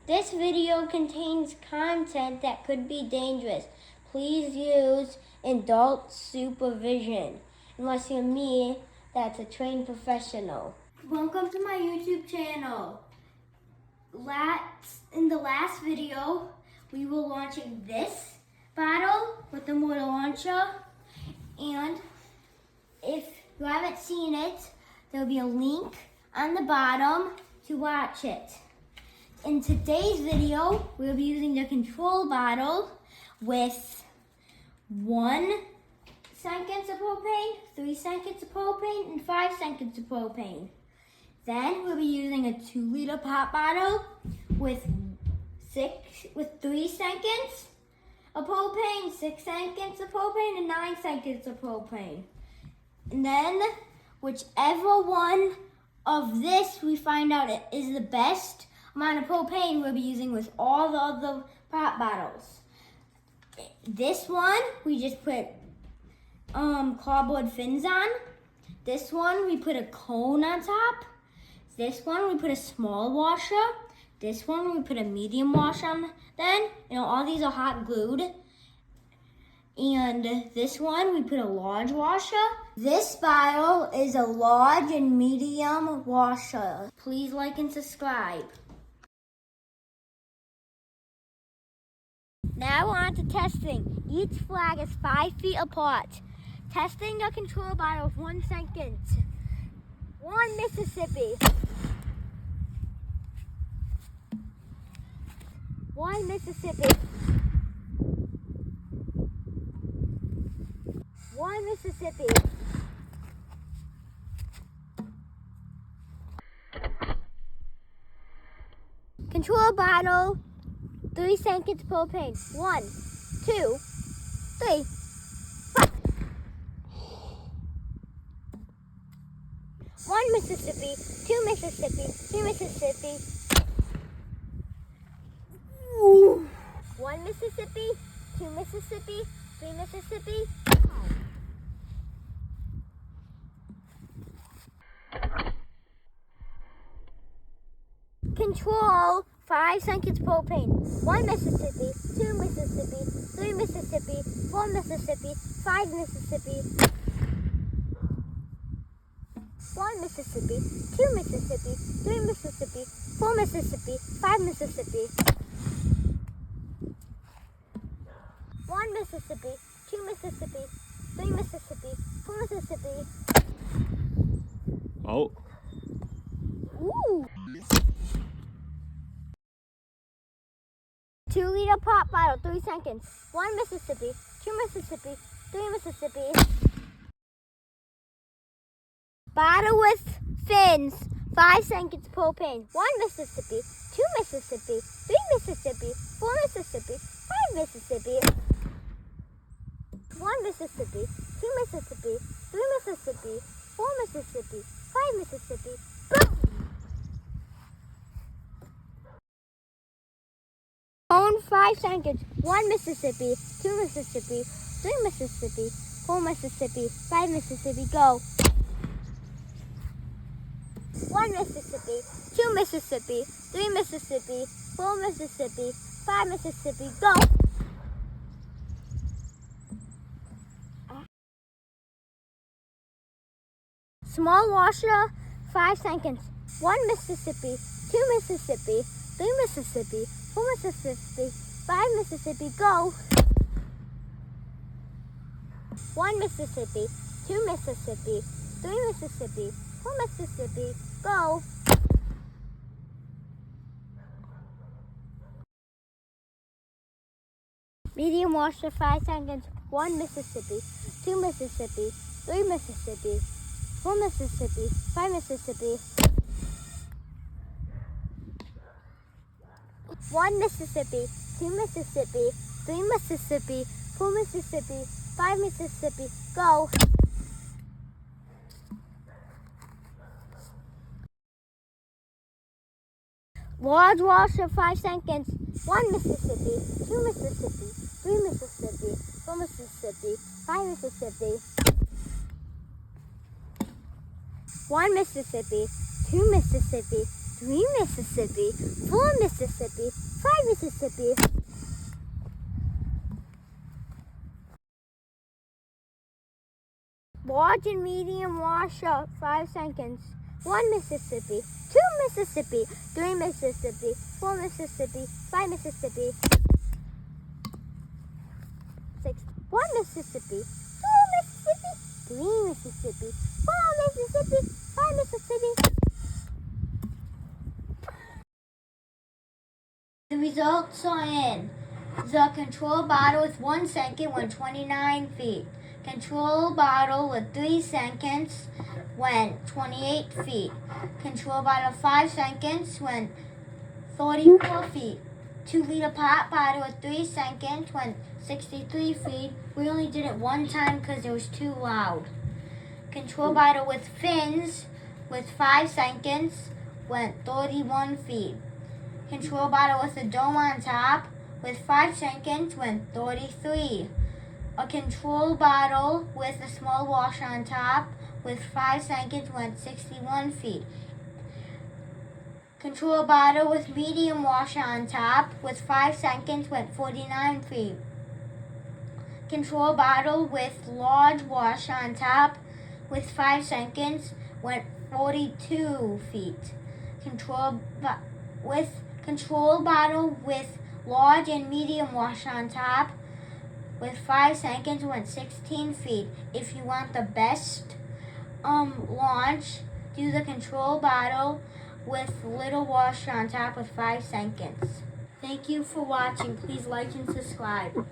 This video contains content that could be dangerous. Please use adult supervision, unless you're me, that's a trained professional. Welcome to my YouTube channel. In the last video, we were launching this bottle with the Mortar launcher, and if you haven't seen it, there'll be a link on the bottom to watch it. In today's video, we'll be using the control bottle with 1 second of propane, 3 seconds of propane, and 5 seconds of propane. Then we'll be using a 2-liter pop bottle with 3 seconds of propane, 6 seconds of propane, and 9 seconds of propane. And then whichever one of this we find out is the best amount of propane we'll be using with all the other pop bottles. This one we just put cardboard fins on. This one we put a cone on top. This one we put a small washer. This one we put a medium washer on. Then all these are hot glued. And this one we put a large washer. This bottle is a large and medium washer. Please like and subscribe. Now on to testing. Each flag is 5 feet apart. Testing a control bottle of 1 second. 1 Mississippi. 1 Mississippi. 1 Mississippi. Control bottle. 3 seconds propane. 1, 2, 3, 5. 1 Mississippi, 2 Mississippi, 3 Mississippi. 1 Mississippi, 2 Mississippi, 3 Mississippi. Control 5 seconds propane. 1 Mississippi, 2 Mississippi, 3 Mississippi, 4 Mississippi, 5 Mississippi. 1 Mississippi, 2 Mississippi, 3 Mississippi, 4 Mississippi, 5 Mississippi. 1 Mississippi, 2 Mississippi, 3 Mississippi, 4 Mississippi. Oh. Ooh. 2-liter pop bottle, 3 seconds. 1 Mississippi, 2 Mississippi, 3 Mississippi. Bottle with fins, 5 seconds propane. 1 Mississippi, 2 Mississippi, 3 Mississippi, 4 Mississippi, 5 Mississippi. 1 Mississippi, 2 Mississippi, 3 Mississippi, 4 Mississippi, 5 Mississippi. Go! Cone 5 seconds. 1 Mississippi, 2 Mississippi, 3 Mississippi, 4 Mississippi, 5 Mississippi. Go! 1 Mississippi, 2 Mississippi, 3 Mississippi, 4 Mississippi, 5 Mississippi. Go! Small washer, 5 seconds. 1 Mississippi, 2 Mississippi, 3 Mississippi, 4 Mississippi, 5 Mississippi. Go! 1 Mississippi, 2 Mississippi, 3 Mississippi, 4 Mississippi. Go! Medium washer, 5 seconds. 1 Mississippi, 2 Mississippi, 3 Mississippi, 4 Mississippi, 5 Mississippi. 1 Mississippi, 2 Mississippi, 3 Mississippi, 4 Mississippi, 5 Mississippi. Go! Large washer, 5 seconds. 1 Mississippi, 2 Mississippi, 3 Mississippi, 4 Mississippi, 5 Mississippi. 1 Mississippi, 2 Mississippi, 3 Mississippi, 4 Mississippi, 5 Mississippi. Large and medium wash up, 5 seconds. 1 Mississippi, 2 Mississippi, 3 Mississippi, 4 Mississippi, 5 Mississippi. 6. 1 Mississippi, 2 Mississippi, 3 Mississippi, 4 Mississippi, 5 Mississippi. The results are in. The control bottle with 1 second went 29 feet. Control bottle with 3 seconds went 28 feet. Control bottle 5 seconds went 34 feet. 2-liter pop bottle with 3 seconds went 63 feet. We only did it one time because it was too loud. Control bottle with fins with 5 seconds went 31 feet. Control bottle with a dome on top with 5 seconds went 33. A control bottle with a small washer on top with 5 seconds went 61 feet. Control bottle with medium washer on top with 5 seconds went 49 feet. Control bottle with large washer on top with 5 seconds went 42 feet. Control bottle with large and medium washer on top with 5 seconds went 16 feet. If you want the best launch, do the control bottle with little washer on top with 5 seconds. Thank you for watching. Please like and subscribe.